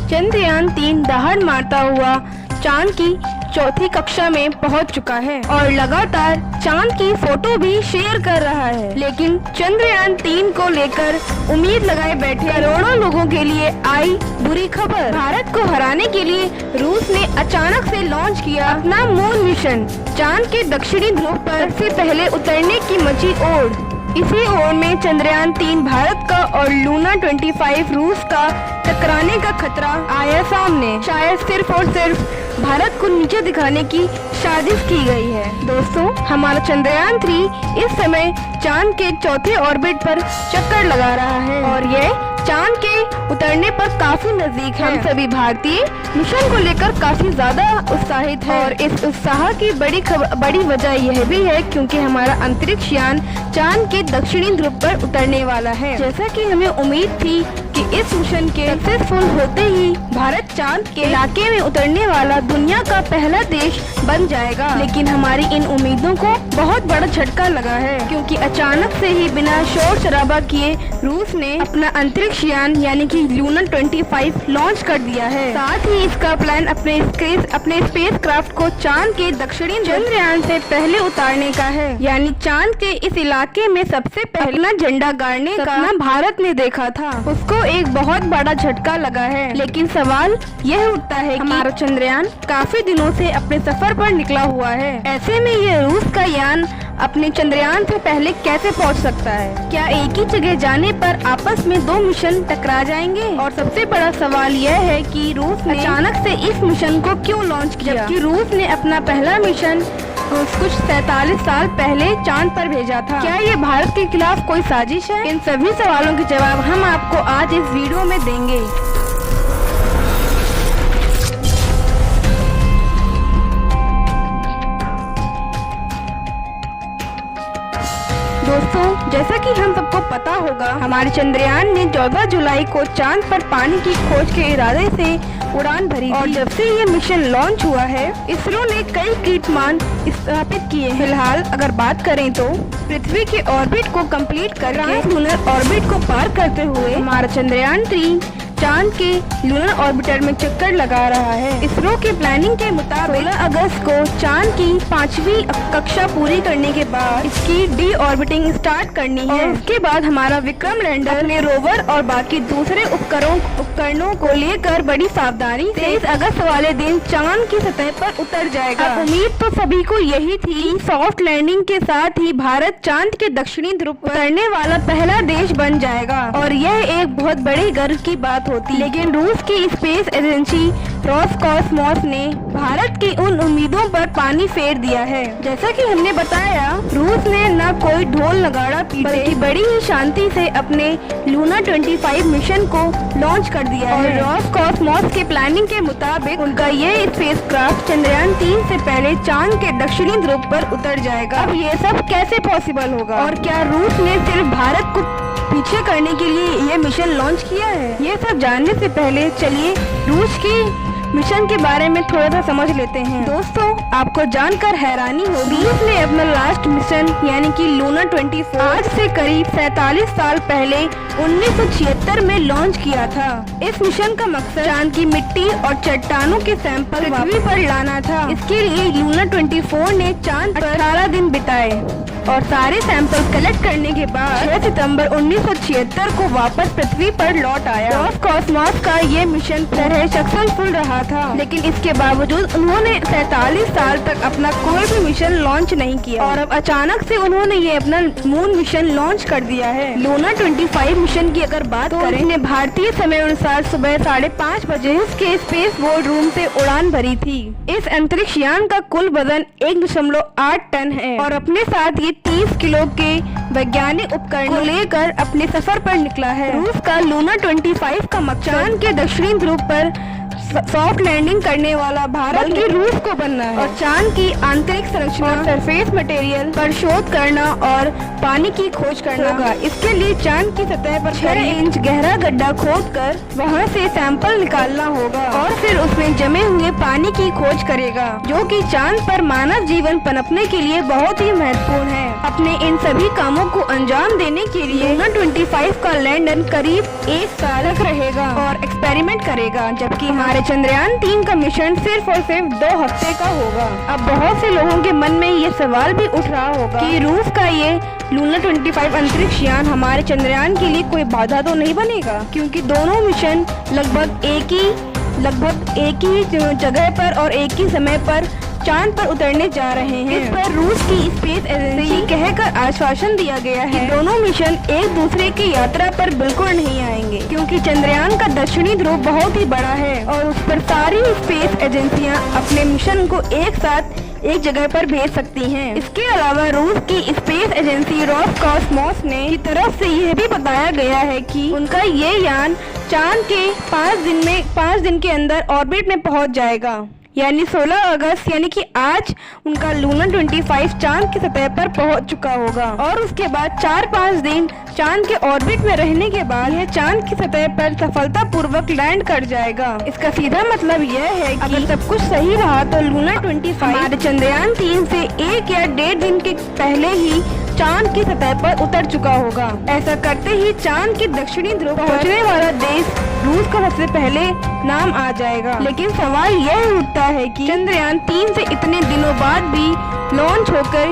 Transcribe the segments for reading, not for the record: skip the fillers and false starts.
चंद्रयान-3 दहाड़ मारता हुआ चांद की चौथी कक्षा में पहुंच चुका है और लगातार चांद की फोटो भी शेयर कर रहा है। लेकिन चंद्रयान-3 को लेकर उम्मीद लगाए बैठे करोड़ों लोगों के लिए आई बुरी खबर। भारत को हराने के लिए रूस ने अचानक से लॉन्च किया अपना मून मिशन। चांद के दक्षिणी ध्रुव पर सबसे पहले उतरने की मची ओर। इसी ओर में चंद्रयान-3 भारत का और लूना 25 रूस का टकराने का खतरा आया सामने। शायद सिर्फ और सिर्फ भारत को नीचे दिखाने की साजिश की गई है। दोस्तों, हमारा चंद्रयान-3 इस समय चांद के चौथे ऑर्बिट पर चक्कर लगा रहा है और यह चांद के उतरने पर काफी नजदीक है। हम सभी भारतीय मिशन को लेकर काफी ज्यादा उत्साहित हैं और इस उत्साह की बड़ी वजह यह भी है क्योंकि हमारा अंतरिक्ष यान चांद के दक्षिणी ध्रुव पर उतरने वाला है। जैसा कि हमें उम्मीद थी कि इस मिशन के सक्सेसफुल होते ही भारत चांद के इलाके में उतरने वाला दुनिया का पहला देश बन जाएगा, लेकिन हमारी इन उम्मीदों को बहुत बड़ा झटका लगा है क्योंकि अचानक से ही बिना शोर शराबा किए रूस ने अपना अंतरिक्ष यान यानी कि लूना 25 लॉन्च कर दिया है। साथ ही इसका प्लान अपने स्पेस क्राफ्ट को चांद के दक्षिणी चंद्रयान से पहले उतारने का है, यानी चांद के इस इलाके में सबसे पहला झंडा गाड़ने का भारत ने देखा था, उसको एक बहुत बड़ा झटका लगा है। लेकिन सवाल यह उठता है कि हमारा चंद्रयान काफी दिनों से अपने सफर पर निकला हुआ है, ऐसे में यह रूस का यान अपने चंद्रयान से पहले कैसे पहुंच सकता है? क्या एक ही जगह जाने पर आपस में दो मिशन टकरा जाएंगे? और सबसे बड़ा सवाल यह है कि रूस ने अचानक से इस मिशन को क्यों लॉन्च किया? जबकि रूस ने अपना पहला मिशन कुछ 47 साल पहले चांद पर भेजा था। क्या ये भारत के खिलाफ कोई साजिश है? इन सभी सवालों के जवाब हम आपको आज इस वीडियो में देंगे। दोस्तों, जैसा कि हम सबको पता होगा, हमारे चंद्रयान ने 14 जुलाई को चांद पर पानी की खोज के इरादे से उड़ान भरी और जब से ये मिशन लॉन्च हुआ है इसरो ने कई कीर्तिमान स्थापित किए हैं। फिलहाल अगर बात करें तो पृथ्वी के ऑर्बिट को कंप्लीट कर लूनर ऑर्बिट को पार करते हुए हमारा चंद्रयान-3 चांद के लूनर ऑर्बिटर में चक्कर लगा रहा है। इसरो के प्लानिंग के मुताबिक 16 अगस्त को चांद की 5वीं कक्षा पूरी करने के बाद इसकी डी ऑर्बिटिंग स्टार्ट करनी है। उसके बाद हमारा विक्रम लैंडर अपने रोवर और बाकी दूसरे उपकरणों को लेकर बड़ी सावधानी से 23 अगस्त वाले दिन चांद की सतह पर उतर जाएगा। उम्मीद तो सभी को यही थी, सॉफ्ट लैंडिंग के साथ ही भारत चांद के दक्षिणी ध्रुव पर उतरने वाला पहला देश बन जाएगा और यह एक बहुत बड़े गर्व की बात होती। लेकिन रूस की स्पेस एजेंसी रोसकॉसमोस ने भारत की उन उम्मीदों पर पानी फेर दिया है। जैसा कि हमने बताया, रूस ने न कोई ढोल नगाड़ा पीटे बल्कि बड़ी ही शांति से अपने लूना 25 मिशन को लॉन्च कर दिया है। रोसकॉसमोस के प्लानिंग के मुताबिक उनका ये स्पेसक्राफ्ट चंद्रयान-3 से पहले चांद के दक्षिणी ध्रुव पर उतर जाएगा। अब ये सब कैसे पॉसिबल होगा और क्या रूस ने सिर्फ भारत को पीछे करने के लिए ये मिशन लॉन्च किया है? ये सब जानने से पहले चलिए रूस की मिशन के बारे में थोड़ा सा समझ लेते हैं। दोस्तों, आपको जानकर हैरानी होगी, रूस ने अपना लास्ट मिशन यानी कि लूना 24 आज से करीब 47 साल पहले 1976 में लॉन्च किया था। इस मिशन का मकसद चांद की मिट्टी और चट्टानों के सैंपल पृथ्वी पर लाना था। इसके लिए लूना 24 ने चांद पर 18 दिन बिताए और सारे सैंपल कलेक्ट करने के बाद 6 सितंबर 1976 को वापस पृथ्वी पर लौट आया। रोसकॉसमोस का ये मिशन तरह सक्सेसफुल रहा था, लेकिन इसके बावजूद उन्होंने 47 साल तक अपना कोई भी मिशन लॉन्च नहीं किया और अब अचानक से उन्होंने ये अपना मून मिशन लॉन्च कर दिया है। लूना 25 मिशन की अगर बात करें, भारतीय समय अनुसार सुबह 5:30 बजे उसके स्पेस बोर्ड रूम से उड़ान भरी थी। इस अंतरिक्ष यान का कुल वजन 1.8 टन है और अपने साथ ये 30 किलो के वैज्ञानिक उपकरण को लेकर अपने सफर पर निकला है। रूस का लूना 25 का मकसद चांद के दक्षिणी ध्रुव पर सॉफ्ट लैंडिंग करने वाला भारत की रूस को बनना है और चांद की आंतरिक संरचना सरफेस मटेरियल पर शोध करना और पानी की खोज करना होगा। इसके लिए चांद की सतह पर 6 इंच गहरा गड्ढा खोदकर वहां से सैंपल निकालना होगा और फिर उसमें जमे हुए पानी की खोज करेगा, जो कि चांद पर मानव जीवन पनपने के लिए बहुत ही महत्वपूर्ण है। अपने इन सभी कामों को अंजाम देने के लिए लूना 25 का लैंडर करीब 1 साल तक रहेगा और एक्सपेरिमेंट करेगा, जबकि हमारे चंद्रयान 3 का मिशन सिर्फ और सिर्फ 2 हफ्ते का होगा। अब बहुत से लोगों के मन में ये सवाल भी उठ रहा होगा कि रूस का ये लूना 25 अंतरिक्ष यान हमारे चंद्रयान के लिए कोई बाधा तो नहीं बनेगा, क्योंकि दोनों मिशन लगभग एक ही जगह पर और एक ही समय पर चांद पर उतरने जा रहे हैं। इस पर रूस की स्पेस एजेंसी कहकर आश्वासन दिया गया है कि दोनों मिशन एक दूसरे की यात्रा पर बिल्कुल नहीं आएंगे, क्योंकि चंद्रयान का दक्षिणी ध्रुव बहुत ही बड़ा है और उस पर सारी स्पेस एजेंसियां अपने मिशन को एक साथ एक जगह पर भेज सकती हैं। इसके अलावा रूस की स्पेस एजेंसी रोसकॉसमोस ने की तरफ से यह भी बताया गया है कि उनका ये यान चांद के 5 दिन के अंदर ऑर्बिट में पहुंच जाएगा, यानी 16 अगस्त यानी कि आज उनका लूना 25 चांद की सतह पर पहुंच चुका होगा और उसके बाद 4-5 दिन चांद के ऑर्बिट में रहने के बाद यह चांद की सतह पर सफलतापूर्वक लैंड कर जाएगा। इसका सीधा मतलब यह है कि अगर सब कुछ सही रहा तो लूना 25 हमारे चंद्रयान 3 से 1 या 1.5 दिन के पहले ही चांद की सतह पर उतर चुका होगा। ऐसा करते ही चांद के दक्षिणी ध्रुव पहुंचने वाला देश रूस का सबसे पहले नाम आ जाएगा। लेकिन सवाल यह उठता है कि चंद्रयान 3 से इतने दिनों बाद भी लॉन्च होकर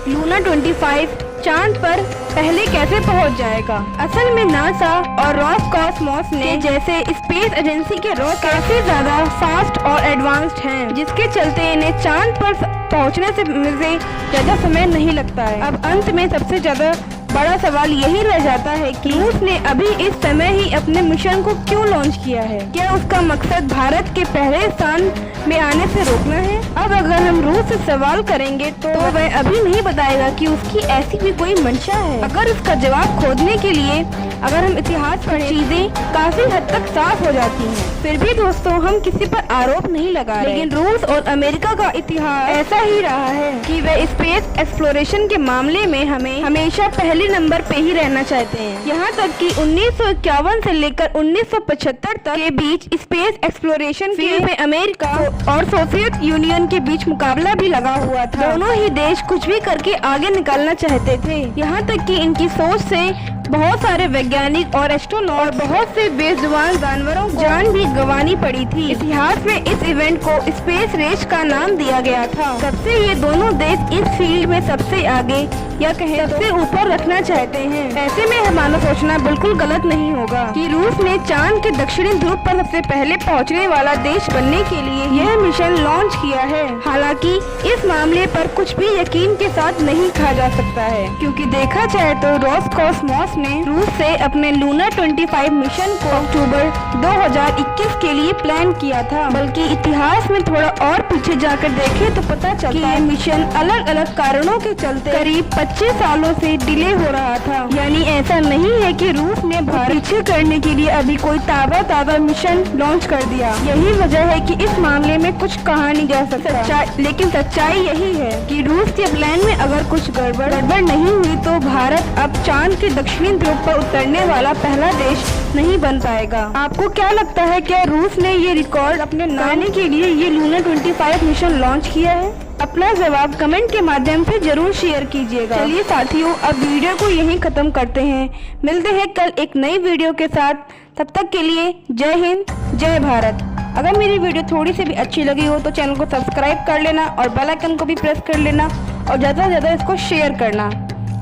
लूना 25 चांद पर पहले कैसे पहुंच जाएगा। असल में नासा और रोसकॉसमोस ने जैसे स्पेस एजेंसी के रॉकेट काफी ज्यादा फास्ट और एडवांस्ड हैं, जिसके चलते इन्हें चांद पर पहुंचने से ज्यादा समय नहीं लगता है। अब अंत में सबसे ज्यादा बड़ा सवाल यही रह जाता है कि रूस ने अभी इस समय ही अपने मिशन को क्यों लॉन्च किया है। क्या उसका मकसद भारत के पहले स्थान में आने से रोकना है? अब अगर हम रूस से सवाल करेंगे तो वह अभी नहीं बताएगा कि उसकी ऐसी भी कोई मंशा है। अगर उसका जवाब खोजने के लिए अगर हम इतिहास पढ़ें, चीजें काफी हद तक साफ हो जाती हैं। फिर भी दोस्तों, हम किसी पर आरोप नहीं लगा रहे, लेकिन रूस और अमेरिका का इतिहास ऐसा ही रहा है कि वे स्पेस एक्सप्लोरेशन के मामले में हमें हमेशा पहले नंबर पे ही रहना चाहते हैं। यहाँ तक कि 1951 से लेकर 1975 तक के बीच स्पेस एक्सप्लोरेशन फील्ड में अमेरिका और सोवियत यूनियन के बीच मुकाबला भी लगा हुआ था। दोनों ही देश कुछ भी करके आगे निकलना चाहते थे। यहाँ तक कि इनकी सोच से बहुत सारे वैज्ञानिक और एस्ट्रोनॉट और बहुत से बेजुबान जानवरों को जान भी गंवानी पड़ी थी। इतिहास में इस इवेंट को स्पेस रेस का नाम दिया गया था। सबसे ये दोनों देश इस फील्ड में सबसे आगे या कहें सबसे ऊपर रखना चाहते हैं। ऐसे में हमारा सोचना बिल्कुल गलत नहीं होगा कि रूस ने चांद के दक्षिणी ध्रुव पर सबसे पहले पहुंचने वाला देश बनने के लिए यह मिशन लॉन्च किया है। हालांकि इस मामले पर कुछ भी यकीन के साथ नहीं कहा जा सकता है, क्योंकि देखा जाए तो रोसकॉसमोस ने रूस से अपने लूना 25 मिशन को अक्टूबर 2021 के लिए प्लान किया था। बल्कि इतिहास में थोड़ा और पीछे जाकर देखें तो पता चलता है कि मिशन अलग अलग कारणों के चलते करीब 25 सालों से डिले हो रहा था। यानी ऐसा नहीं है कि रूस ने भारत पीछे करने के लिए अभी कोई ताज़ा मिशन लॉन्च कर दिया। यही वजह है कि इस मामले में कुछ कहा नहीं जा सकता। लेकिन सच्चाई यही है कि रूस के प्लान में अगर कुछ गड़बड़ नहीं हुई तो भारत अब चांद के दक्षिणी ध्रुव पर उतरने वाला पहला देश नहीं बन पाएगा। आपको क्या लगता है, क्या रूस ने ये रिकॉर्ड अपने नाने के लिए ये लूना 25 मिशन लॉन्च किया है? अपना जवाब कमेंट के माध्यम से जरूर शेयर कीजिएगा। चलिए साथियों, अब वीडियो को यहीं खत्म करते हैं। मिलते हैं कल एक नई वीडियो के साथ। तब तक के लिए जय हिंद, जय भारत। अगर मेरी वीडियो थोड़ी सी भी अच्छी लगी हो तो चैनल को सब्सक्राइब कर लेना और बेल आइकन को भी प्रेस कर लेना और ज़्यादा से ज़्यादा इसको शेयर करना।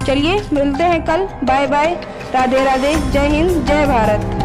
चलिए मिलते हैं कल। बाय बाय, राधे राधे, जय हिंद, जय भारत।